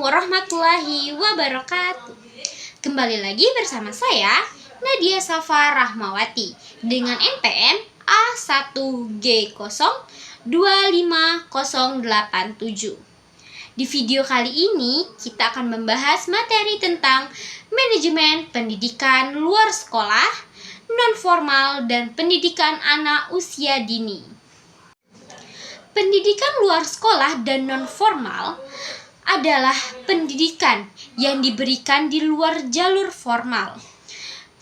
warahmatullahi wabarakatuh. Kembali lagi bersama saya, Nadia Safa Rahmawati, dengan NPM A1G025087. Di video kali ini, kita akan membahas materi tentang manajemen pendidikan luar sekolah, non-formal, dan pendidikan anak usia dini. Pendidikan luar sekolah dan non-formal adalah pendidikan yang diberikan di luar jalur formal,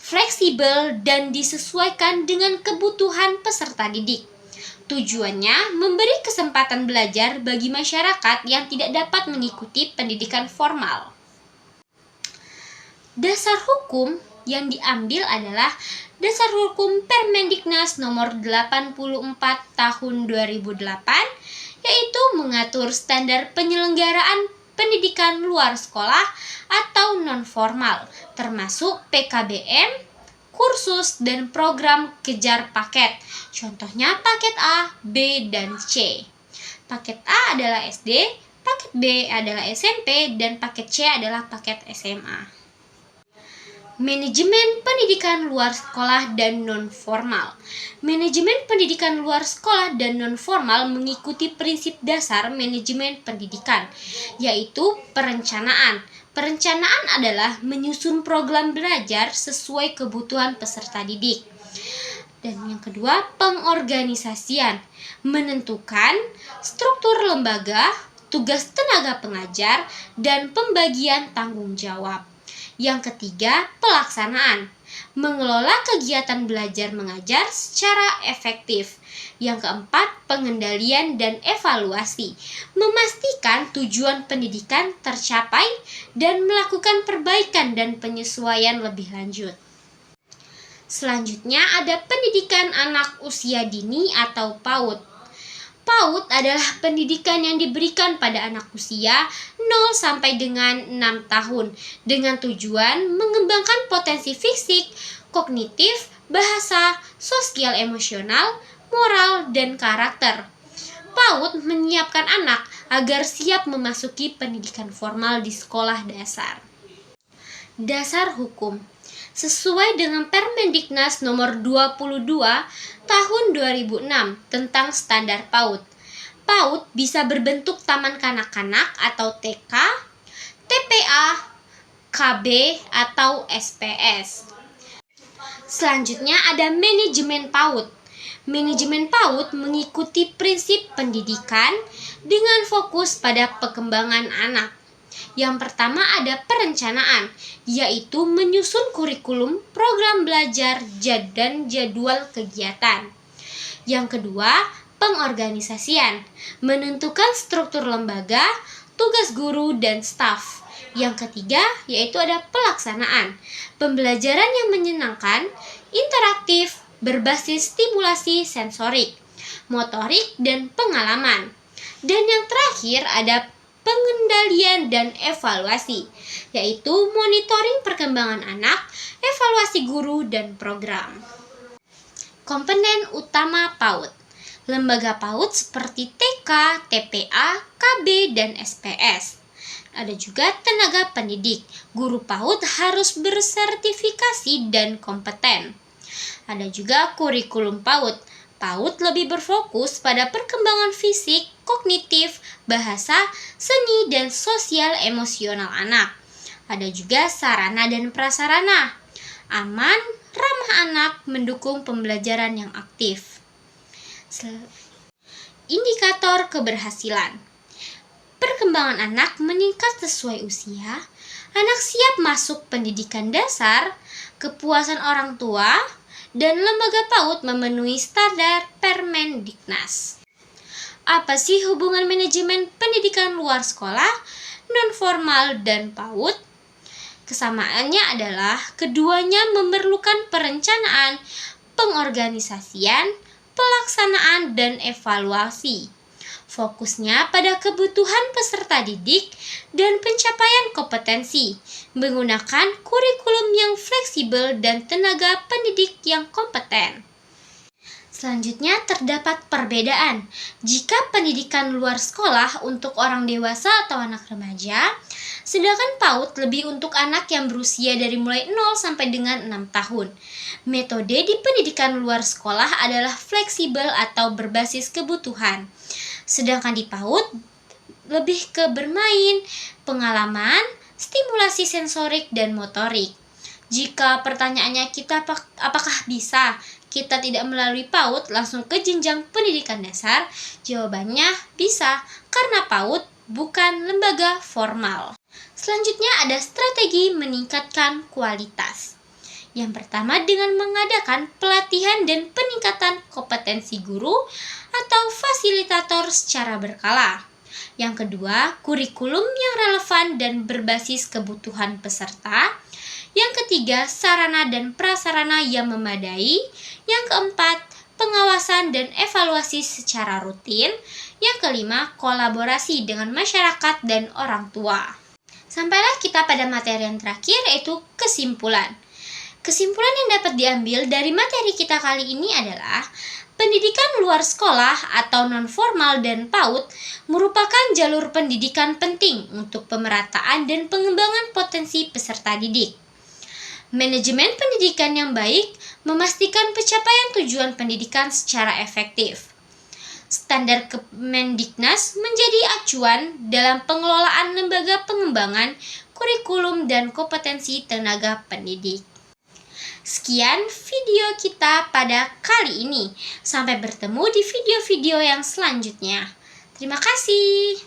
fleksibel dan disesuaikan dengan kebutuhan peserta didik. Tujuannya memberi kesempatan belajar bagi masyarakat yang tidak dapat mengikuti pendidikan formal. Dasar hukum yang diambil adalah Dasar Hukum Permendiknas nomor 84 tahun 2008, yaitu mengatur standar penyelenggaraan pendidikan luar sekolah atau non-formal, termasuk PKBM, kursus, dan program kejar paket. Contohnya paket A, B, dan C. Paket A adalah SD, paket B adalah SMP, dan paket C adalah paket SMA. Manajemen pendidikan luar sekolah dan non-formal. Manajemen pendidikan luar sekolah dan non-formal mengikuti prinsip dasar manajemen pendidikan, yaitu perencanaan. Perencanaan adalah menyusun program belajar sesuai kebutuhan peserta didik. Dan yang kedua, pengorganisasian. Menentukan struktur lembaga, tugas tenaga pengajar, dan pembagian tanggung jawab. Yang ketiga, pelaksanaan. Mengelola kegiatan belajar mengajar secara efektif. Yang keempat, pengendalian dan evaluasi. Memastikan tujuan pendidikan tercapai dan melakukan perbaikan dan penyesuaian lebih lanjut. Selanjutnya ada pendidikan anak usia dini atau PAUD. PAUD adalah pendidikan yang diberikan pada anak usia 0 sampai dengan 6 tahun dengan tujuan mengembangkan potensi fisik, kognitif, bahasa, sosial emosional, moral, dan karakter. PAUD menyiapkan anak agar siap memasuki pendidikan formal di sekolah dasar. Dasar hukum. Sesuai dengan Permendiknas nomor 22 tahun 2006 tentang standar PAUD. PAUD bisa berbentuk taman kanak-kanak atau TK, TPA, KB, atau SPS. Selanjutnya ada manajemen PAUD. Manajemen PAUD mengikuti prinsip pendidikan dengan fokus pada perkembangan anak. Yang pertama ada perencanaan, yaitu menyusun kurikulum, program belajar, dan jadwal kegiatan. Yang kedua, pengorganisasian, menentukan struktur lembaga, tugas guru, dan staf. Yang ketiga, yaitu ada pelaksanaan, pembelajaran yang menyenangkan, interaktif, berbasis stimulasi sensorik, motorik, dan pengalaman. Dan yang terakhir ada pengendalian dan evaluasi, yaitu monitoring perkembangan anak, evaluasi guru, dan program. Komponen utama PAUD. Lembaga PAUD seperti TK, TPA, KB, dan SPS. Ada juga tenaga pendidik. Guru PAUD harus bersertifikasi dan kompeten. Ada juga kurikulum PAUD. PAUD lebih berfokus pada perkembangan fisik, kognitif, bahasa, seni, dan sosial emosional anak. Ada juga sarana dan prasarana. Aman, ramah anak, mendukung pembelajaran yang aktif. Indikator keberhasilan. Perkembangan anak meningkat sesuai usia, anak siap masuk pendidikan dasar, kepuasan orang tua, dan lembaga PAUD memenuhi standar Permendiknas. Apa sih hubungan manajemen pendidikan luar sekolah, non-formal, dan PAUD? Kesamaannya adalah keduanya memerlukan perencanaan, pengorganisasian, pelaksanaan, dan evaluasi. Fokusnya pada kebutuhan peserta didik dan pencapaian kompetensi, menggunakan kurikulum yang fleksibel dan tenaga pendidik yang kompeten. Selanjutnya terdapat perbedaan. Jika pendidikan luar sekolah untuk orang dewasa atau anak remaja, sedangkan PAUD lebih untuk anak yang berusia dari mulai 0 sampai dengan 6 tahun. Metode di pendidikan luar sekolah adalah fleksibel atau berbasis kebutuhan. Sedangkan di PAUD lebih ke bermain, pengalaman, stimulasi sensorik dan motorik. Jika pertanyaannya apakah bisa kita tidak melalui PAUD langsung ke jenjang pendidikan dasar? Jawabannya bisa, karena PAUD bukan lembaga formal. Selanjutnya ada strategi meningkatkan kualitas. Yang pertama dengan mengadakan pelatihan dan peningkatan kompetensi guru atau fasilitator secara berkala. Yang kedua, kurikulum yang relevan dan berbasis kebutuhan peserta. Yang ketiga, sarana dan prasarana yang memadai. Yang keempat, pengawasan dan evaluasi secara rutin. Yang kelima, kolaborasi dengan masyarakat dan orang tua. Sampailah kita pada materi yang terakhir, yaitu kesimpulan. Kesimpulan yang dapat diambil dari materi kita kali ini adalah pendidikan luar sekolah atau non-formal dan PAUD merupakan jalur pendidikan penting untuk pemerataan dan pengembangan potensi peserta didik. Manajemen pendidikan yang baik memastikan pencapaian tujuan pendidikan secara efektif. Standar Kemendiknas menjadi acuan dalam pengelolaan lembaga pengembangan kurikulum dan kompetensi tenaga pendidik. Sekian video kita pada kali ini. Sampai bertemu di video-video yang selanjutnya. Terima kasih.